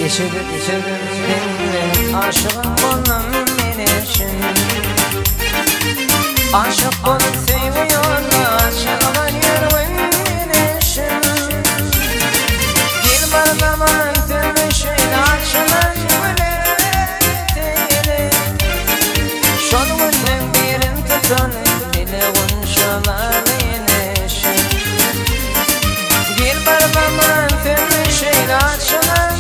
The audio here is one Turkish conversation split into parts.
Geçirdim aşığım bunun menişin. Aşık bunu seviyor aşığıma yürüyün menişin. Gel var zaman türlü şeyle açılan güleyle. Şolunun birin tutun dile unşalar menişin. Gel var zaman türlü şeyle açılan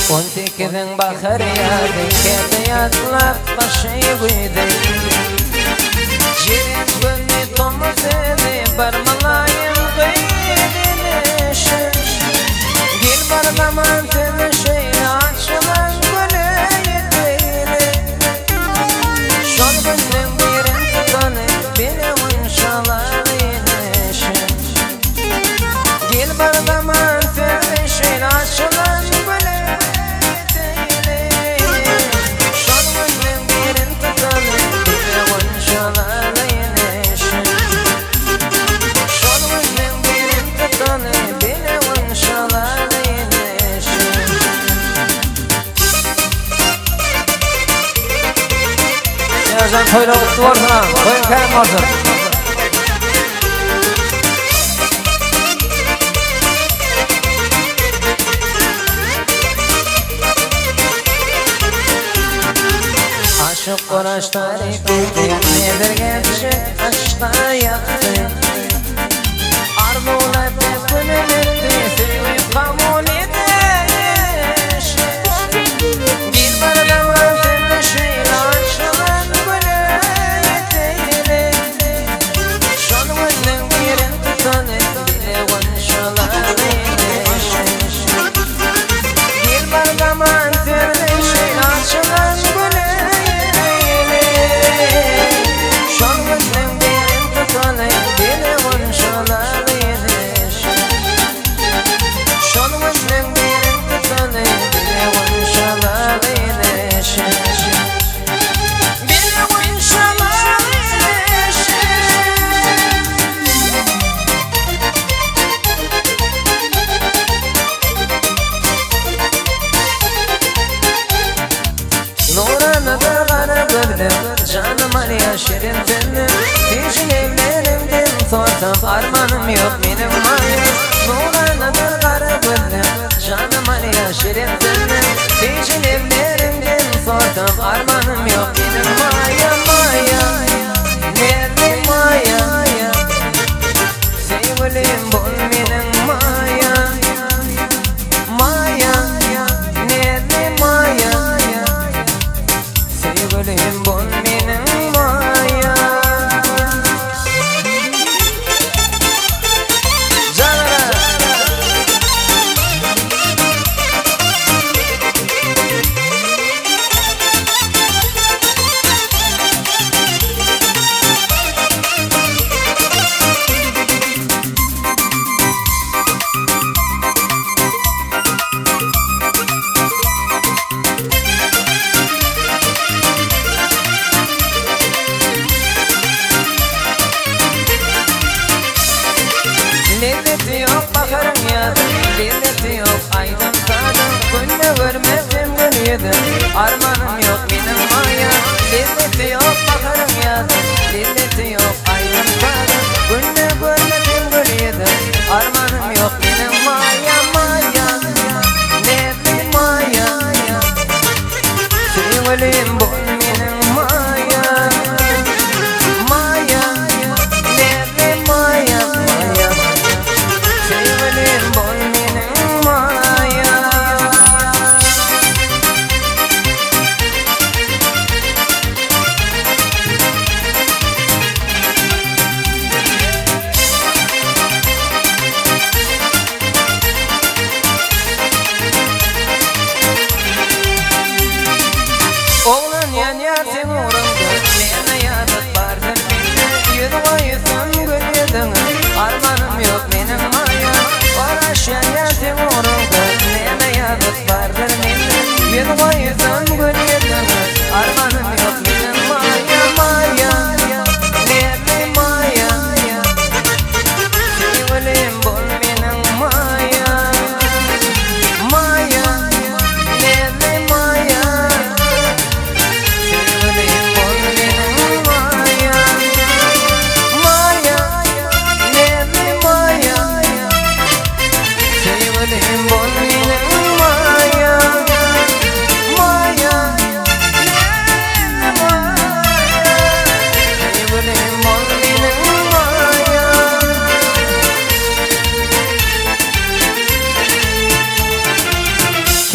كنت كذن بخر يدي كيف يطلب بشي ويدي جيت بني طمزيدي برملايم غيدي نشش قيل برلمان تمشي عشمان قليديلي شون بني بيرن تطني بيني وإن شاء الله نشش قيل برلمان تمشي عشمان Yazan toyla kutlu olsun ha, koyun kayın olsun. Aşık uğraşları bitti, nedir geçecek aşkta yaktı. Arzular tepkinin etti, sevip kabul ediş. Bir bardaman senin şeyle açılan güleydeyli. Şonunun birin tutanı bile vanşalar ediş. Bir bardaman senin şeyle açılan güleydeyli. Şonunun birin tutanı bile vanşalar ediş. Şonunun birin tutanı bile vanşalar ediş. Canım araya şirin tenim Hiçin evlerimden sortam Armanım yok benim mayım Nuranadır kara gönlüm Canım araya şirin tenim Hiçin evlerimden sortam Armanım yok benim maya maya Nerede maya Sevgilim bol benim maya Maya Nerede maya Sevgilim bol Lezzeti yok bakarım ya, lezzeti yok aydın tadım. Günde görmedim gül yedim, armanım yok benim maya. Lezzeti yok bakarım ya, lezzeti yok aydın tadım. Günde görmedim gül yedim, armanım yok benim maya maya. Nerede maya, sevgilim bol benim maya. Maya, nerede maya, maya. Sevgilim bol benim maya.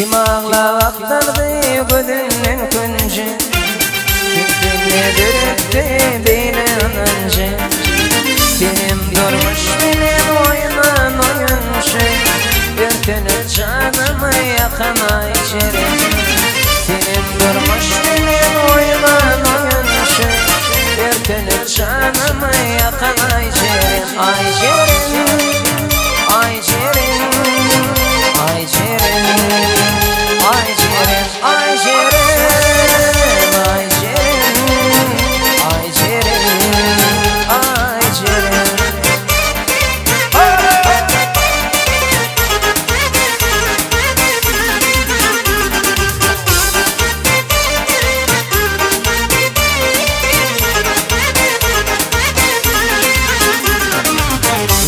Kim ağlaqtırdı gözünden künce, Kimsinle dürüttü beni anınca. Benim durmuş benim oyman oyuncu, Ürkünüp canımı yakama içerim. Benim durmuş benim oyman oyuncu, Ürkünüp canımı yakama içerim. Ay cerim, ay cerim, ay cerim, ay cerim, ay cerim, ay cerim, ay cerim, ay cerim.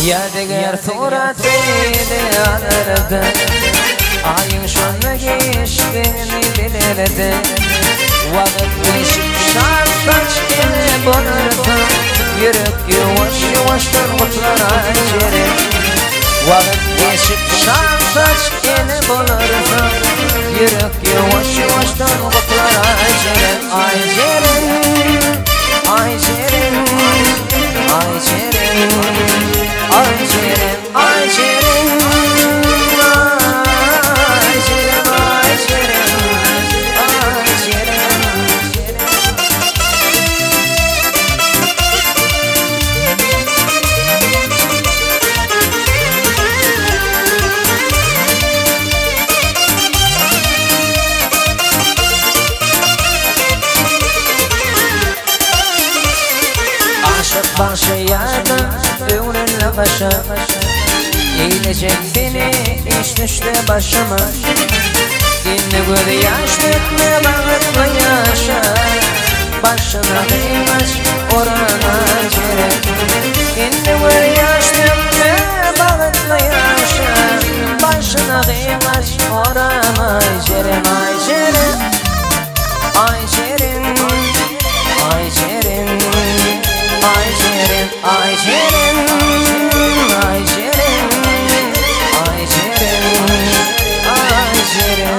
Yadigar suratıydı alırdı, ayın şonla geçtiğini bilirdi. Vakit geçip şar saçkini bulurdu, yürek yavaş yavaştan kutlar acerim. Vakit geçip şar saçkini bulurdu, yürek yavaş yavaştan kutlar acerim. Ay cerim, ay cerim, ay cerim, ay cerim, ay cerim, ay cerim, ay cerim, ay cerim. Aşık başlayadı ömrünle başa, eğilecek beni iş düştü başıma. Dinle göz yaş dökme bağırma yaşa, başına kıymaç orana cerek. Dinle göz yaş dökme bağırma yaşa, başına kıymaç orana cerek. Ay cerek, ay cerek, ay cerek, ay cerek, ay cerek, ay cerek, ay cerek, ay cerek.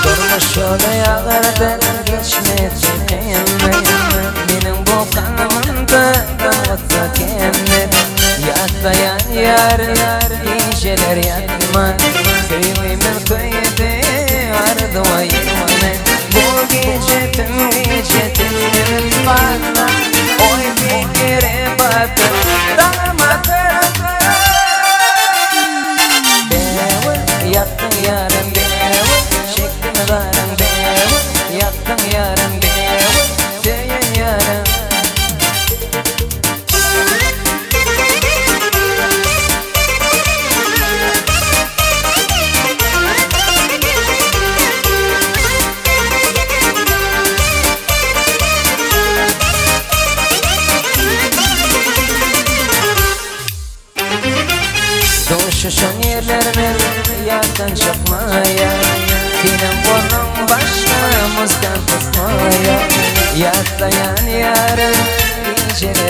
Durmuş yola yağardan geçmedi kıymet, benim bu kanımda damlatsa kendim. Yatlayan yarlar geceler yatma, Köyümün köyde ardı vayırmanı. Bu gece tüm gece tümüm bana, Oy fikire batı damadım. Bewul yaktın yarım bewul, çektim varım bewul, yaktın yarım bewul, söyün yarım. Dolaşışan yerlerden yerden çıkmaya, Senin burnun başımızdan tutmaya. Yatlayan yarın geceler